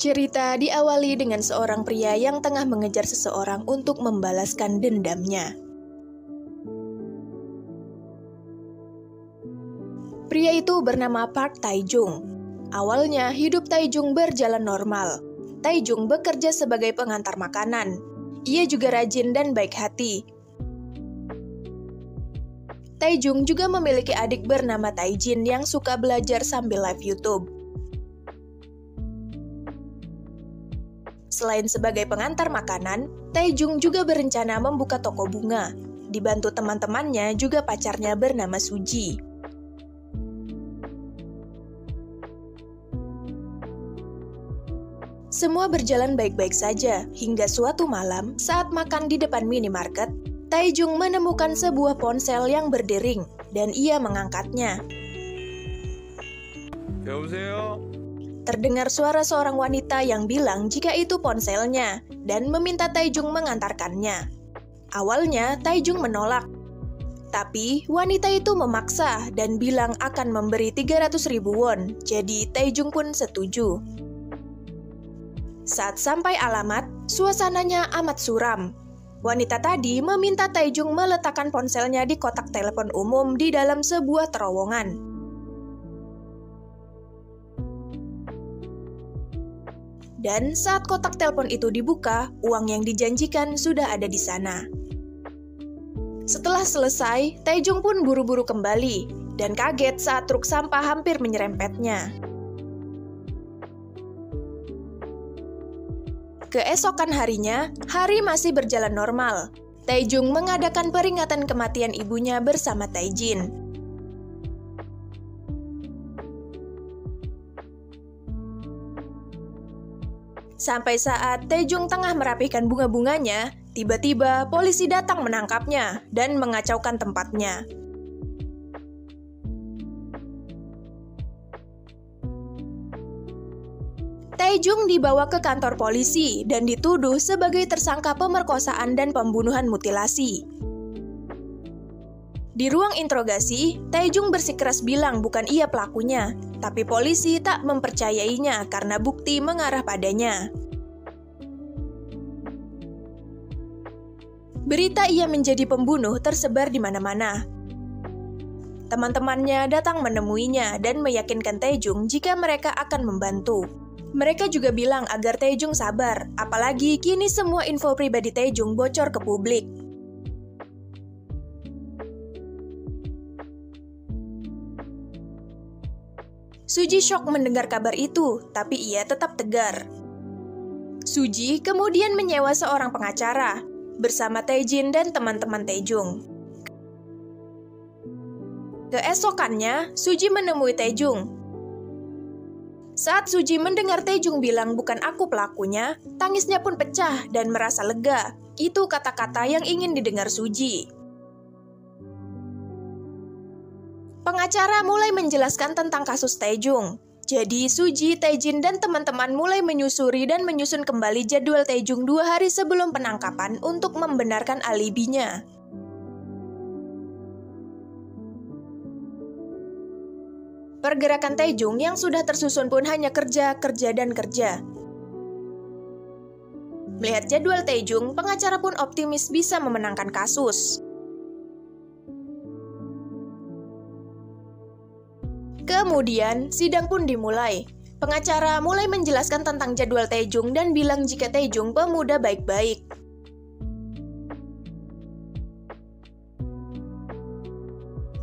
Cerita diawali dengan seorang pria yang tengah mengejar seseorang untuk membalaskan dendamnya. Pria itu bernama Park Tae-jung. Awalnya hidup Tae-jung berjalan normal. Tae-jung bekerja sebagai pengantar makanan. Ia juga rajin dan baik hati. Tae-jung juga memiliki adik bernama Tae-jin yang suka belajar sambil live YouTube. Selain sebagai pengantar makanan, Tae-jung juga berencana membuka toko bunga. Dibantu teman-temannya juga pacarnya bernama Suji. Semua berjalan baik-baik saja, hingga suatu malam saat makan di depan minimarket, Tae-jung menemukan sebuah ponsel yang berdering, dan ia mengangkatnya. 여보세요? Terdengar suara seorang wanita yang bilang jika itu ponselnya, dan meminta Tae-jung mengantarkannya. Awalnya, Tae-jung menolak. Tapi, wanita itu memaksa dan bilang akan memberi 300.000 won, jadi Tae-jung pun setuju. Saat sampai alamat, suasananya amat suram. Wanita tadi meminta Tae-jung meletakkan ponselnya di kotak telepon umum di dalam sebuah terowongan. Dan saat kotak telepon itu dibuka, uang yang dijanjikan sudah ada di sana. Setelah selesai, Tae-jung pun buru-buru kembali, dan kaget saat truk sampah hampir menyerempetnya. Keesokan harinya, hari masih berjalan normal. Tae-jung mengadakan peringatan kematian ibunya bersama Tae-jin. Sampai saat Tae-jung tengah merapikan bunga-bunganya, tiba-tiba polisi datang menangkapnya dan mengacaukan tempatnya. Tae-jung dibawa ke kantor polisi dan dituduh sebagai tersangka pemerkosaan dan pembunuhan mutilasi. Di ruang interogasi, Tae-jung bersikeras bilang bukan ia pelakunya, tapi polisi tak mempercayainya karena bukti mengarah padanya. Berita ia menjadi pembunuh tersebar di mana-mana. Teman-temannya datang menemuinya dan meyakinkan Tae-jung jika mereka akan membantu. Mereka juga bilang agar Tae-jung sabar, apalagi kini semua info pribadi Tae-jung bocor ke publik. Suji syok mendengar kabar itu, tapi ia tetap tegar. Suji kemudian menyewa seorang pengacara, bersama Tae-jin dan teman-teman Tae-jung. Keesokannya, Suji menemui Tae-jung. Saat Suji mendengar Tae-jung bilang bukan aku pelakunya, tangisnya pun pecah dan merasa lega. Itu kata-kata yang ingin didengar Suji. Pengacara mulai menjelaskan tentang kasus Tae-jung. Jadi Suji, Tae-jin, dan teman-teman mulai menyusuri dan menyusun kembali jadwal Tae-jung 2 hari sebelum penangkapan untuk membenarkan alibinya. Pergerakan Tae-jung yang sudah tersusun pun hanya kerja, dan kerja. Melihat jadwal Tae-jung, pengacara pun optimis bisa memenangkan kasus. Kemudian, sidang pun dimulai. Pengacara mulai menjelaskan tentang jadwal Tae-jung dan bilang jika Tae-jung pemuda baik-baik.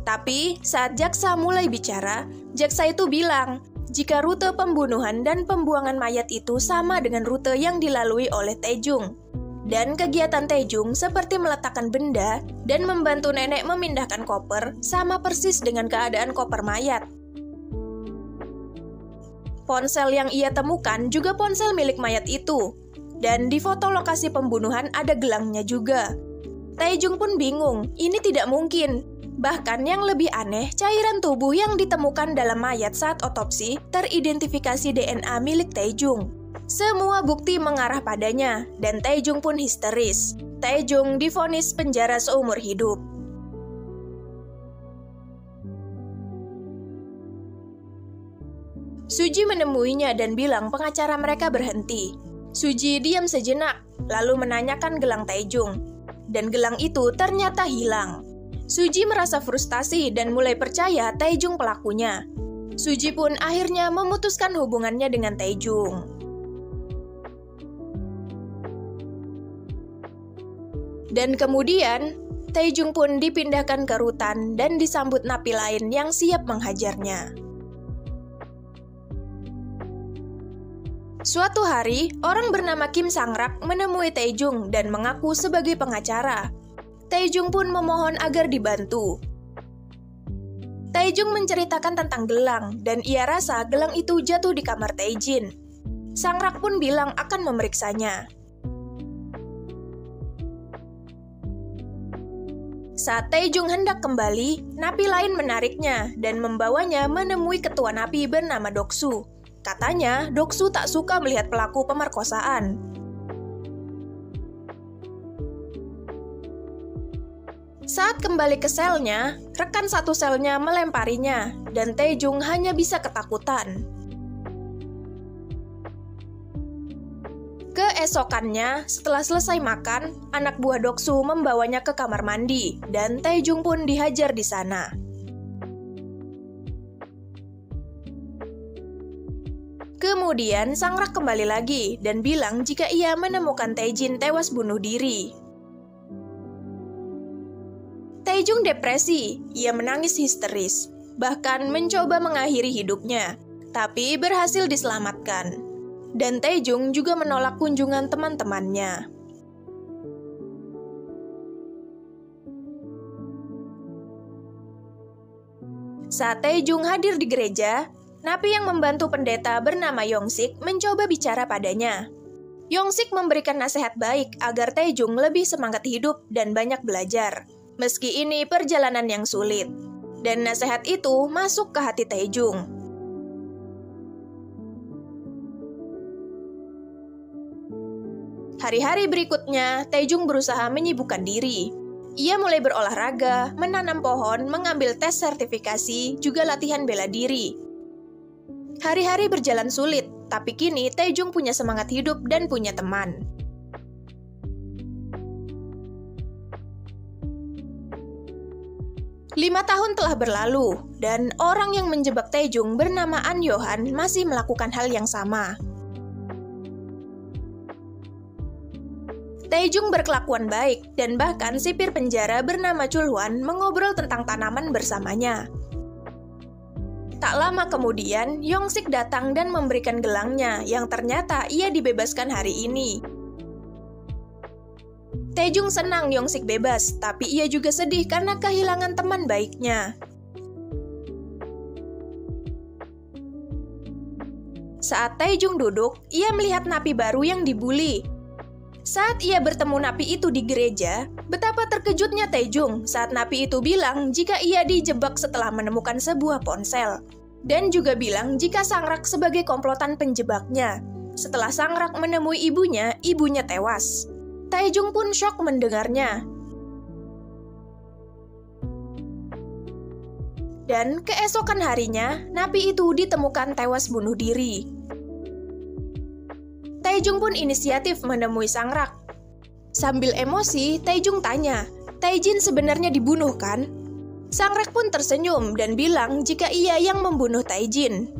Tapi, saat jaksa mulai bicara, jaksa itu bilang jika rute pembunuhan dan pembuangan mayat itu sama dengan rute yang dilalui oleh Tae-jung. Dan kegiatan Tae-jung seperti meletakkan benda dan membantu nenek memindahkan koper sama persis dengan keadaan koper mayat. Ponsel yang ia temukan juga ponsel milik mayat itu. Dan di foto lokasi pembunuhan ada gelangnya juga. Tae-jung pun bingung, ini tidak mungkin. Bahkan yang lebih aneh, cairan tubuh yang ditemukan dalam mayat saat otopsi teridentifikasi DNA milik Tae-jung. Semua bukti mengarah padanya, dan Tae-jung pun histeris. Tae-jung divonis penjara seumur hidup. Suji menemuinya dan bilang pengacara mereka berhenti. Suji diam sejenak, lalu menanyakan gelang Taejung. Dan gelang itu ternyata hilang. Suji merasa frustasi dan mulai percaya Taejung pelakunya. Suji pun akhirnya memutuskan hubungannya dengan Taejung. Dan kemudian, Taejung pun dipindahkan ke rutan dan disambut napi lain yang siap menghajarnya. Suatu hari, orang bernama Kim Sang-rak menemui Taejung dan mengaku sebagai pengacara. Taejung pun memohon agar dibantu. Taejung menceritakan tentang gelang dan ia rasa gelang itu jatuh di kamar Taejin. Sang-rak pun bilang akan memeriksanya. Saat Taejung hendak kembali, napi lain menariknya dan membawanya menemui ketua napi bernama Doksu. Katanya, Doksu tak suka melihat pelaku pemerkosaan. Saat kembali ke selnya, rekan satu selnya melemparinya, dan Taejung hanya bisa ketakutan. Keesokannya, setelah selesai makan, anak buah Doksu membawanya ke kamar mandi, dan Taejung pun dihajar di sana. Kemudian, Sang-rak kembali lagi dan bilang jika ia menemukan Taejin tewas bunuh diri. Taejung depresi, ia menangis histeris, bahkan mencoba mengakhiri hidupnya, tapi berhasil diselamatkan. Dan Taejung juga menolak kunjungan teman-temannya. Saat Taejung hadir di gereja, napi yang membantu pendeta bernama Yongsik mencoba bicara padanya. Yongsik memberikan nasihat baik agar Taejung lebih semangat hidup dan banyak belajar, meski ini perjalanan yang sulit. Dan nasihat itu masuk ke hati Taejung. Hari-hari berikutnya, Taejung berusaha menyibukkan diri. Ia mulai berolahraga, menanam pohon, mengambil tes sertifikasi, juga latihan bela diri. Hari-hari berjalan sulit, tapi kini Taejung punya semangat hidup dan punya teman. Lima tahun telah berlalu, dan orang yang menjebak Taejung bernama An Yohan masih melakukan hal yang sama. Taejung berkelakuan baik, dan bahkan sipir penjara bernama Chulhwan mengobrol tentang tanaman bersamanya. Tak lama kemudian, Yongsik datang dan memberikan gelangnya yang ternyata ia dibebaskan hari ini. Taejung senang Yongsik bebas, tapi ia juga sedih karena kehilangan teman baiknya. Saat Taejung duduk, ia melihat napi baru yang dibuli. Saat ia bertemu napi itu di gereja, betapa terkejutnya Taejung saat napi itu bilang jika ia dijebak setelah menemukan sebuah ponsel. Dan juga bilang jika Sang-rak sebagai komplotan penjebaknya. Setelah Sang-rak menemui ibunya tewas. Taejung pun syok mendengarnya. Dan keesokan harinya, napi itu ditemukan tewas bunuh diri. Taejung pun inisiatif menemui Sang-rak. Sambil emosi, Taejung tanya, "Taejin sebenarnya dibunuh kan?" Sang-rak pun tersenyum dan bilang jika ia yang membunuh Taejin.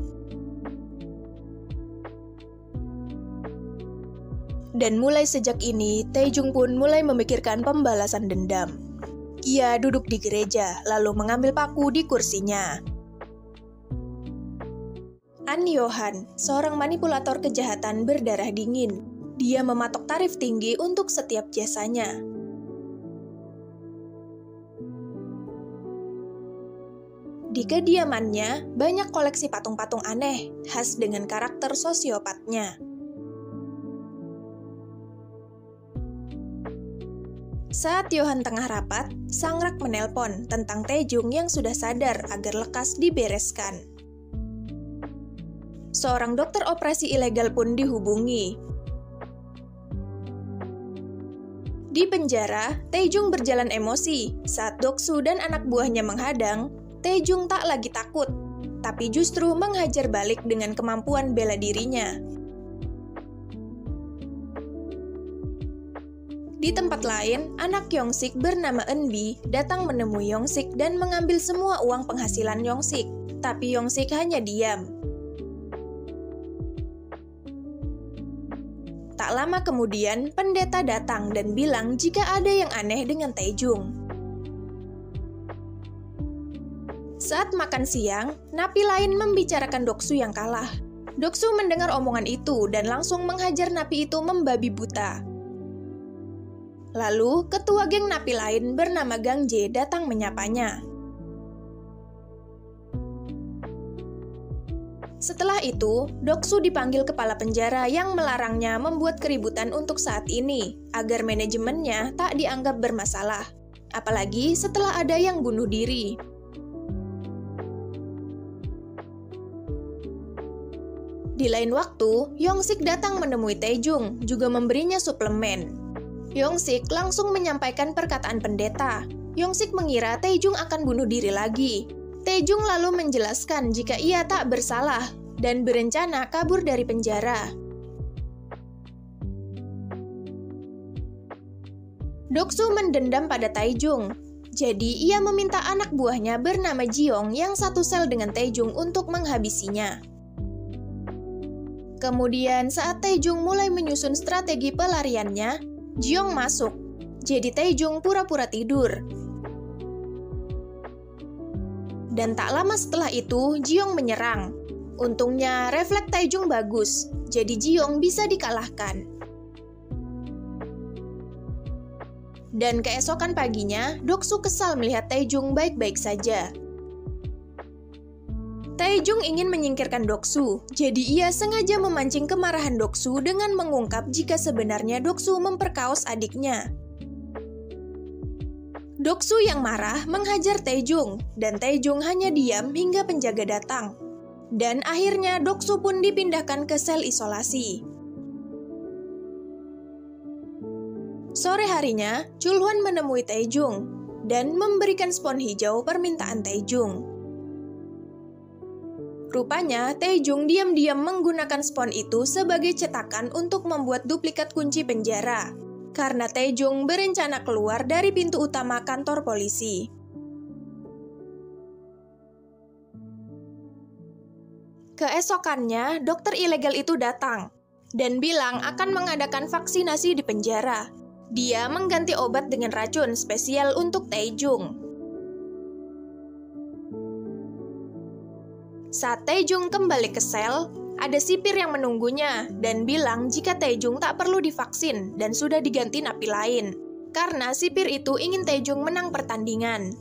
Dan mulai sejak ini, Taejung pun mulai memikirkan pembalasan dendam. Ia duduk di gereja, lalu mengambil paku di kursinya. An Yohan, seorang manipulator kejahatan berdarah dingin. Dia mematok tarif tinggi untuk setiap jasanya. Di kediamannya, banyak koleksi patung-patung aneh, khas dengan karakter sosiopatnya. Saat Yohan tengah rapat, Sang-rak menelpon tentang Taejung yang sudah sadar agar lekas dibereskan. Seorang dokter operasi ilegal pun dihubungi. Di penjara, Taejung berjalan emosi. Saat Doksu dan anak buahnya menghadang, Taejung tak lagi takut. tapi justru menghajar balik dengan kemampuan bela dirinya. Di tempat lain, anak Yongsik bernama Eunbi datang menemui Yongsik dan mengambil semua uang penghasilan Yongsik, tapi Yongsik hanya diam. Tak lama kemudian, pendeta datang dan bilang jika ada yang aneh dengan Taejung. Saat makan siang, napi lain membicarakan Doksu yang kalah. Doksu mendengar omongan itu dan langsung menghajar napi itu membabi buta. Lalu, ketua geng napi lain bernama Gang Jae datang menyapanya. Setelah itu, Doksu dipanggil kepala penjara yang melarangnya membuat keributan untuk saat ini, agar manajemennya tak dianggap bermasalah. Apalagi setelah ada yang bunuh diri. Di lain waktu, Yongsik datang menemui Taejung, juga memberinya suplemen. Yongsik langsung menyampaikan perkataan pendeta. Yongsik mengira Taejung akan bunuh diri lagi. Taejung lalu menjelaskan jika ia tak bersalah dan berencana kabur dari penjara. Doksu mendendam pada Taejung. Jadi ia meminta anak buahnya bernama Jiong yang satu sel dengan Taejung untuk menghabisinya. Kemudian saat Taejung mulai menyusun strategi pelariannya, Jiong masuk, jadi Taejung pura-pura tidur. Dan tak lama setelah itu, Jiong menyerang. Untungnya, refleks Taejung bagus, jadi Jiong bisa dikalahkan. Dan keesokan paginya, Doksu kesal melihat Taejung baik-baik saja. Taejung ingin menyingkirkan Doksu, jadi ia sengaja memancing kemarahan Doksu dengan mengungkap jika sebenarnya Doksu memperkaos adiknya. Doksu yang marah menghajar Taejung, dan Taejung hanya diam hingga penjaga datang. Dan akhirnya Doksu pun dipindahkan ke sel isolasi. Sore harinya, Chulhwan menemui Taejung dan memberikan spons hijau permintaan Taejung. Rupanya, Taejung diam-diam menggunakan spons itu sebagai cetakan untuk membuat duplikat kunci penjara, karena Taejung berencana keluar dari pintu utama kantor polisi. Keesokannya, dokter ilegal itu datang dan bilang akan mengadakan vaksinasi di penjara. Dia mengganti obat dengan racun spesial untuk Taejung. Saat Taejung kembali ke sel, ada sipir yang menunggunya dan bilang jika Taejung tak perlu divaksin dan sudah diganti napi lain, karena sipir itu ingin Taejung menang pertandingan.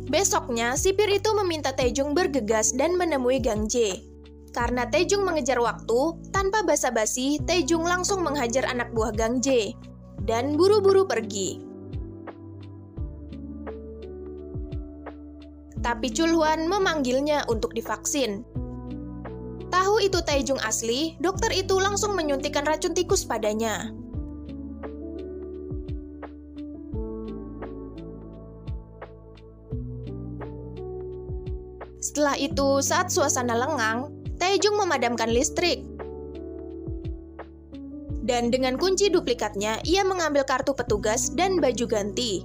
Besoknya, sipir itu meminta Taejung bergegas dan menemui Gang Jae. Karena Taejung mengejar waktu, tanpa basa-basi, Taejung langsung menghajar anak buah Gang Jae dan buru-buru pergi. Tapi Chulhwan memanggilnya untuk divaksin. Tahu itu Taejung asli, dokter itu langsung menyuntikkan racun tikus padanya. Setelah itu, saat suasana lengang, Taejung memadamkan listrik. Dan dengan kunci duplikatnya, ia mengambil kartu petugas dan baju ganti.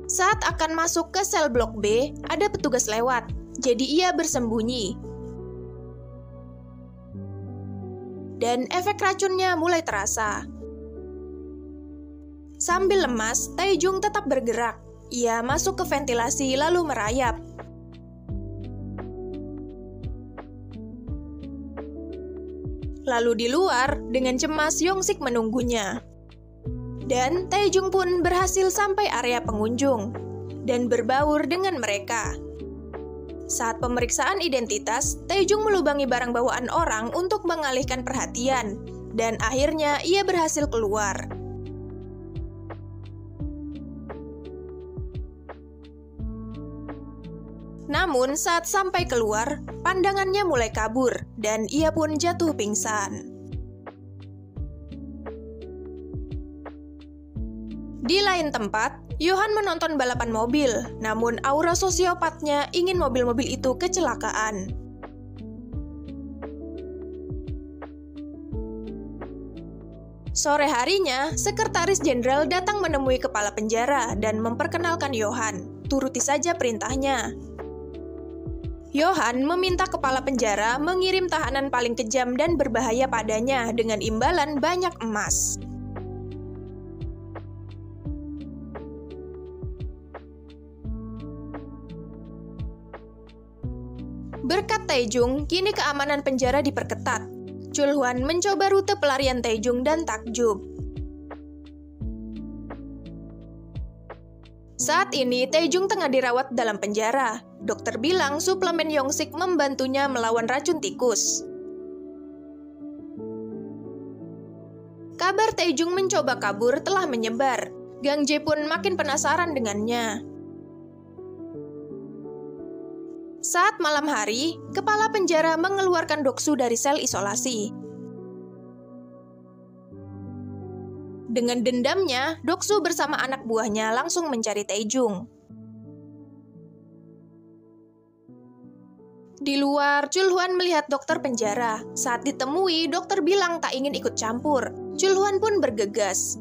Saat akan masuk ke sel blok B, ada petugas lewat, jadi ia bersembunyi. Dan efek racunnya mulai terasa. Sambil lemas, Taejung tetap bergerak. Ia masuk ke ventilasi lalu merayap. Lalu di luar, dengan cemas Yongsik menunggunya. Dan Taejung pun berhasil sampai area pengunjung dan berbaur dengan mereka. Saat pemeriksaan identitas, Taejung melubangi barang bawaan orang untuk mengalihkan perhatian, dan akhirnya ia berhasil keluar. Namun saat sampai keluar, pandangannya mulai kabur, dan ia pun jatuh pingsan. Di lain tempat, Johan menonton balapan mobil, namun aura sosiopatnya ingin mobil-mobil itu kecelakaan. Sore harinya, Sekretaris Jenderal datang menemui kepala penjara dan memperkenalkan Johan. Turuti saja perintahnya. Johan meminta kepala penjara mengirim tahanan paling kejam dan berbahaya padanya dengan imbalan banyak emas. Berkat Taejung, kini keamanan penjara diperketat. Chulhuan mencoba rute pelarian Taejung dan takjub. Saat ini, Taejung tengah dirawat dalam penjara. Dokter bilang suplemen Yongsik membantunya melawan racun tikus. Kabar Taejung mencoba kabur telah menyebar. Gang Jae pun makin penasaran dengannya. Saat malam hari, kepala penjara mengeluarkan Doksu dari sel isolasi. Dengan dendamnya, Doksu bersama anak buahnya langsung mencari Taejung. Di luar, Chulhuan melihat dokter penjara. Saat ditemui, dokter bilang tak ingin ikut campur. Chulhuan pun bergegas.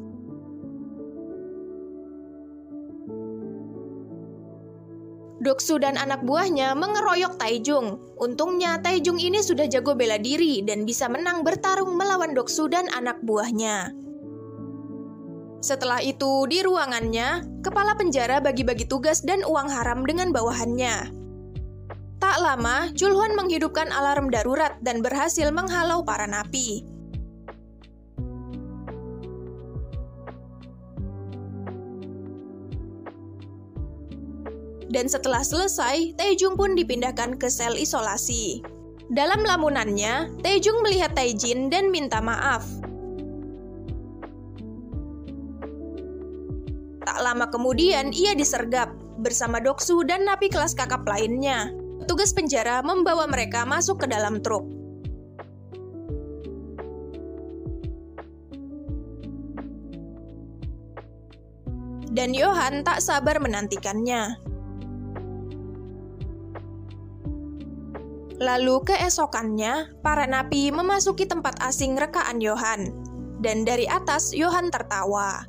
Doksu dan anak buahnya mengeroyok Taejung. Untungnya Taejung ini sudah jago bela diri dan bisa menang bertarung melawan Doksu dan anak buahnya. Setelah itu, di ruangannya, kepala penjara bagi-bagi tugas dan uang haram dengan bawahannya. Tak lama, Chulhuan menghidupkan alarm darurat dan berhasil menghalau para napi. Dan setelah selesai, Taejung pun dipindahkan ke sel isolasi. Dalam lamunannya, Taejung melihat Taejin dan minta maaf. Tak lama kemudian, ia disergap bersama Doksu dan napi kelas kakap lainnya. Petugas penjara membawa mereka masuk ke dalam truk. Dan Johan tak sabar menantikannya. Lalu keesokannya, para napi memasuki tempat asing rekaan Johan. Dan dari atas, Johan tertawa.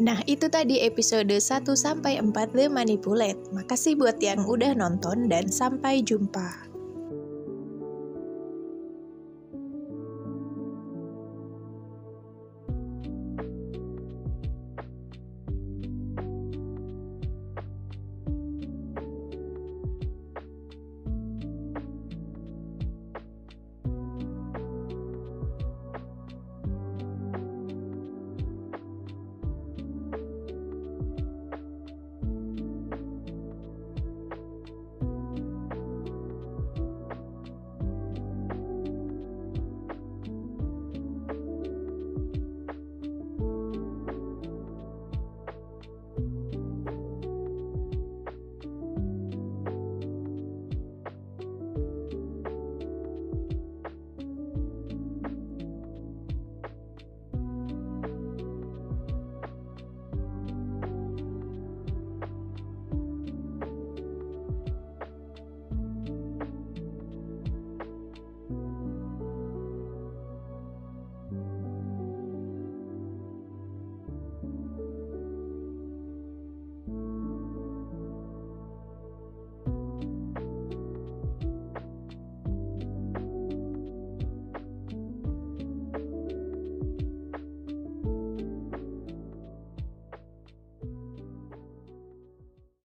Nah, itu tadi episode 1-4 The Manipulate. Makasih buat yang udah nonton dan sampai jumpa.